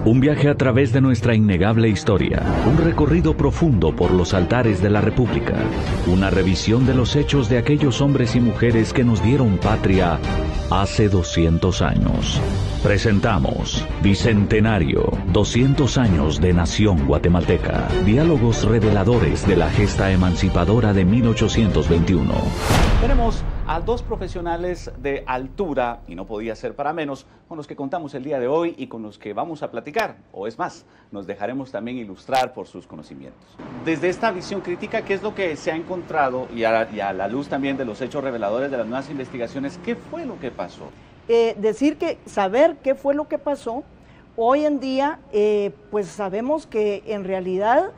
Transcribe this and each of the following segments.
Un viaje a través de nuestra innegable historia, un recorrido profundo por los altares de la República, una revisión de los hechos de aquellos hombres y mujeres que nos dieron patria hace 200 años. Presentamos Bicentenario, 200 años de nación guatemalteca. Diálogos reveladores de la gesta emancipadora de 1821. Tenemos a dos profesionales de altura, y no podía ser para menos, con los que contamos el día de hoy y con los que vamos a platicar, o es más, nos dejaremos también ilustrar por sus conocimientos. Desde esta visión crítica, ¿qué es lo que se ha encontrado, y a la luz también de los hechos reveladores de las nuevas investigaciones, qué fue lo que pasó? Saber qué fue lo que pasó, hoy en día pues sabemos que en realidad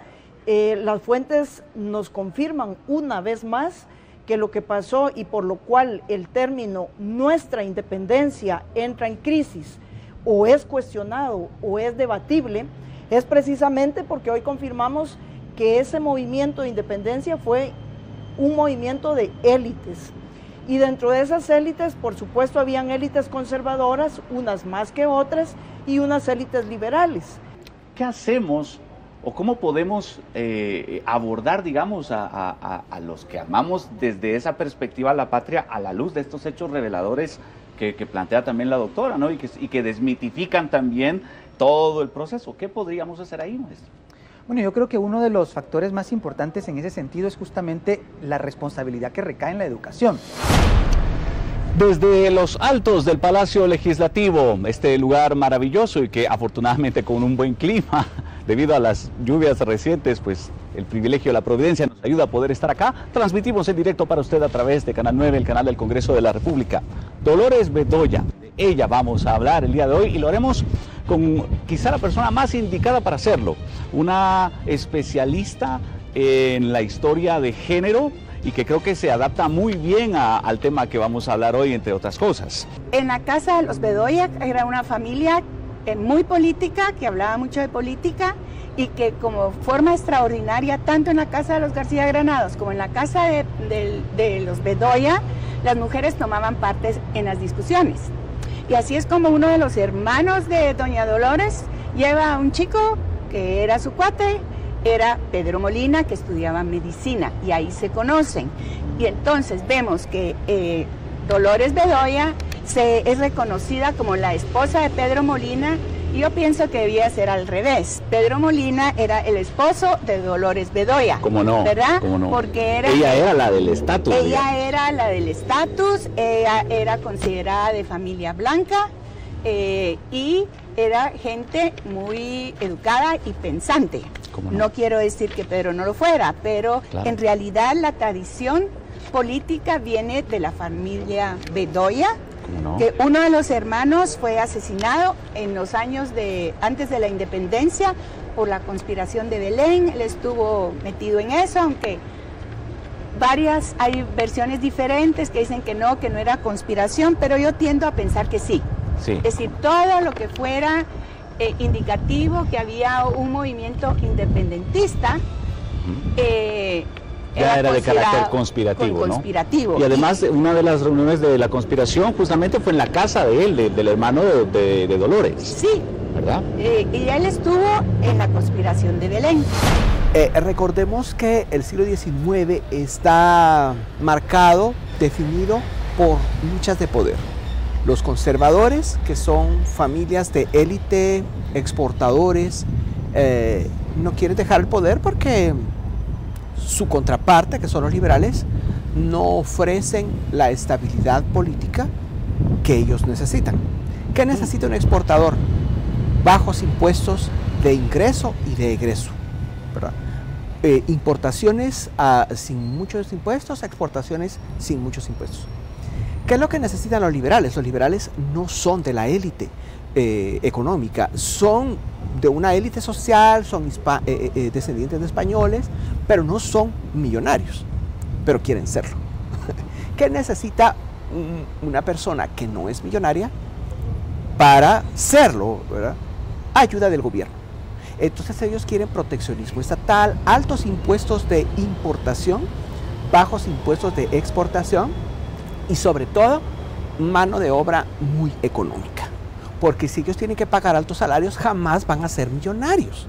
las fuentes nos confirman una vez más que lo que pasó y por lo cual el término nuestra independencia entra en crisis o es cuestionado o es debatible, es precisamente porque hoy confirmamos que ese movimiento de independencia fue un movimiento de élites. Y dentro de esas élites, por supuesto, habían élites conservadoras, unas más que otras, y unas élites liberales. ¿Qué hacemos o cómo podemos abordar, digamos, a los que amamos desde esa perspectiva a la patria a la luz de estos hechos reveladores que plantea también la doctora, ¿no? y que desmitifican también todo el proceso? ¿Qué podríamos hacer ahí, maestro? Bueno, yo creo que uno de los factores más importantes en ese sentido es justamente la responsabilidad que recae en la educación. Desde los altos del Palacio Legislativo, este lugar maravilloso y que afortunadamente con un buen clima, debido a las lluvias recientes, pues el privilegio de la Providencia nos ayuda a poder estar acá. Transmitimos en directo para usted a través de Canal 9, el canal del Congreso de la República. Dolores Bedoya, de ella vamos a hablar el día de hoy y lo haremos con quizá la persona más indicada para hacerlo, una especialista en la historia de género y que creo que se adapta muy bien al tema que vamos a hablar hoy, entre otras cosas. En la casa de los Bedoya era una familia muy política, que hablaba mucho de política y que como forma extraordinaria, tanto en la casa de los García Granados como en la casa de los Bedoya, las mujeres tomaban parte en las discusiones. Y así es como uno de los hermanos de doña Dolores lleva a un chico que era su cuate, era Pedro Molina, que estudiaba medicina, y ahí se conocen. Y entonces vemos que Dolores Bedoya es reconocida como la esposa de Pedro Molina, y yo pienso que debía ser al revés. Pedro Molina era el esposo de Dolores Bedoya. ¿Cómo no? ¿Verdad? ¿Cómo no? Porque ella era la del estatus. Ella era la del estatus, ella era considerada de familia blanca y era gente muy educada y pensante. ¿Cómo no? No quiero decir que Pedro no lo fuera, pero claro, en realidad la tradición política viene de la familia Bedoya. ¿No? Que uno de los hermanos fue asesinado en los años antes de la independencia por la conspiración de Belén. Él estuvo metido en eso, aunque hay versiones diferentes que dicen que no era conspiración, pero yo tiendo a pensar que sí. Es decir, todo lo que fuera indicativo que había un movimiento independentista, ya era de carácter conspirativo, ¿no? Conspirativo. Y además, una de las reuniones de la conspiración justamente fue en la casa de él, del hermano de Dolores. Sí. ¿Verdad? Y él estuvo en la conspiración de Belén. Recordemos que el siglo XIX está marcado, definido por luchas de poder. Los conservadores, que son familias de élite, exportadores, no quieren dejar el poder porque su contraparte, que son los liberales, no ofrecen la estabilidad política que ellos necesitan. ¿Qué necesita un exportador? Bajos impuestos de ingreso y de egreso, ¿verdad? Importaciones sin muchos impuestos, exportaciones sin muchos impuestos. ¿Qué es lo que necesitan los liberales? Los liberales no son de la élite económica, son de una élite social, son descendientes de españoles, pero no son millonarios, pero quieren serlo. ¿Qué necesita una persona que no es millonaria para serlo, ¿verdad? Ayuda del gobierno. Entonces ellos quieren proteccionismo estatal, altos impuestos de importación, bajos impuestos de exportación y sobre todo mano de obra muy económica. porque si ellos tienen que pagar altos salarios, jamás van a ser millonarios.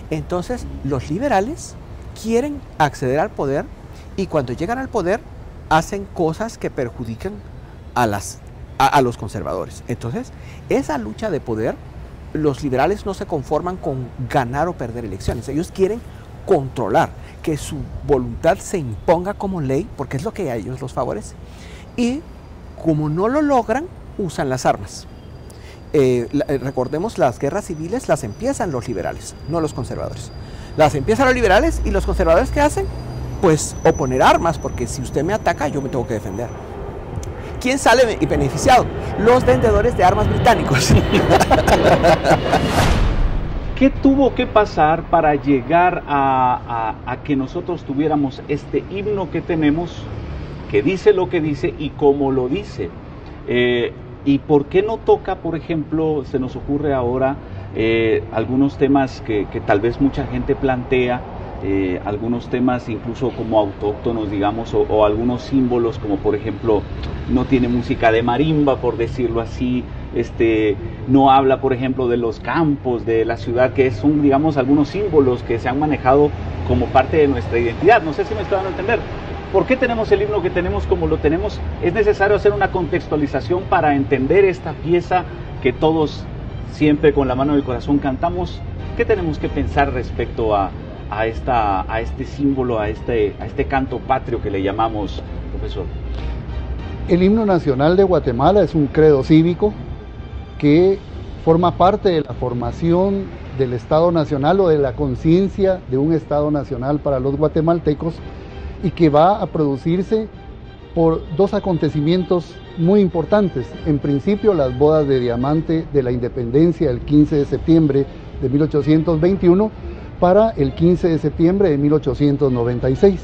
Entonces, los liberales quieren acceder al poder y cuando llegan al poder hacen cosas que perjudican a los conservadores. Entonces, esa lucha de poder, los liberales no se conforman con ganar o perder elecciones. Ellos quieren controlar, que su voluntad se imponga como ley, porque es lo que a ellos los favorece. Y como no lo logran, usan las armas. Recordemos, las guerras civiles las empiezan los liberales, no los conservadores. Las empiezan los liberales y los conservadores, ¿qué hacen? Pues oponer armas, porque si usted me ataca, yo me tengo que defender. ¿Quién sale beneficiado? Los vendedores de armas británicos. ¿Qué tuvo que pasar para llegar a que nosotros tuviéramos este himno que tenemos, que dice lo que dice y cómo lo dice? ¿Y por qué no toca, por ejemplo, se nos ocurre ahora algunos temas que tal vez mucha gente plantea, algunos temas incluso como autóctonos, digamos, o algunos símbolos como por ejemplo no tiene música de marimba, por decirlo así, no habla por ejemplo de los campos, de la ciudad, que son, digamos, algunos símbolos que se han manejado como parte de nuestra identidad? No sé si me estoy dando a entender. ¿Por qué tenemos el himno que tenemos como lo tenemos? Es necesario hacer una contextualización para entender esta pieza que todos siempre con la mano en el corazón cantamos. ¿Qué tenemos que pensar respecto a este símbolo, a este canto patrio que le llamamos, profesor? El himno nacional de Guatemala es un credo cívico que forma parte de la formación del Estado Nacional o de la conciencia de un Estado Nacional para los guatemaltecos, y que va a producirse por dos acontecimientos muy importantes. En principio, las bodas de diamante de la independencia el 15 de septiembre de 1821 para el 15 de septiembre de 1896.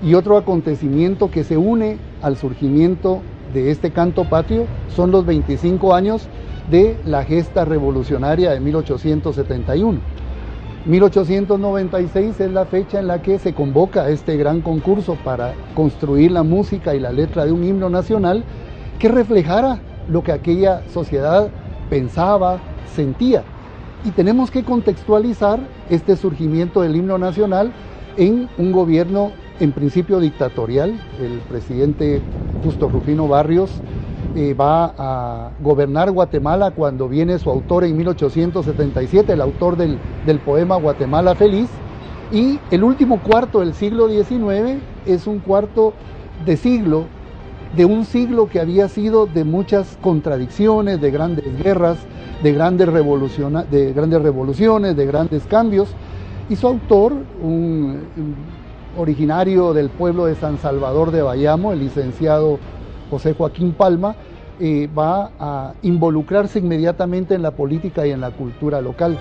Y otro acontecimiento que se une al surgimiento de este canto patrio son los 25 años de la gesta revolucionaria de 1871. 1896 es la fecha en la que se convoca este gran concurso para construir la música y la letra de un himno nacional que reflejara lo que aquella sociedad pensaba, sentía. Y tenemos que contextualizar este surgimiento del himno nacional en un gobierno en principio dictatorial. El presidente Justo Rufino Barrios va a gobernar Guatemala cuando viene su autor en 1877, el autor del poema Guatemala Feliz, y el último cuarto del siglo XIX es un cuarto de siglo, de un siglo que había sido de muchas contradicciones, de grandes guerras, de grandes revoluciones, de grandes cambios, y su autor, un originario del pueblo de San Salvador de Bayamo, el licenciado José Joaquín Palma, va a involucrarse inmediatamente en la política y en la cultura local.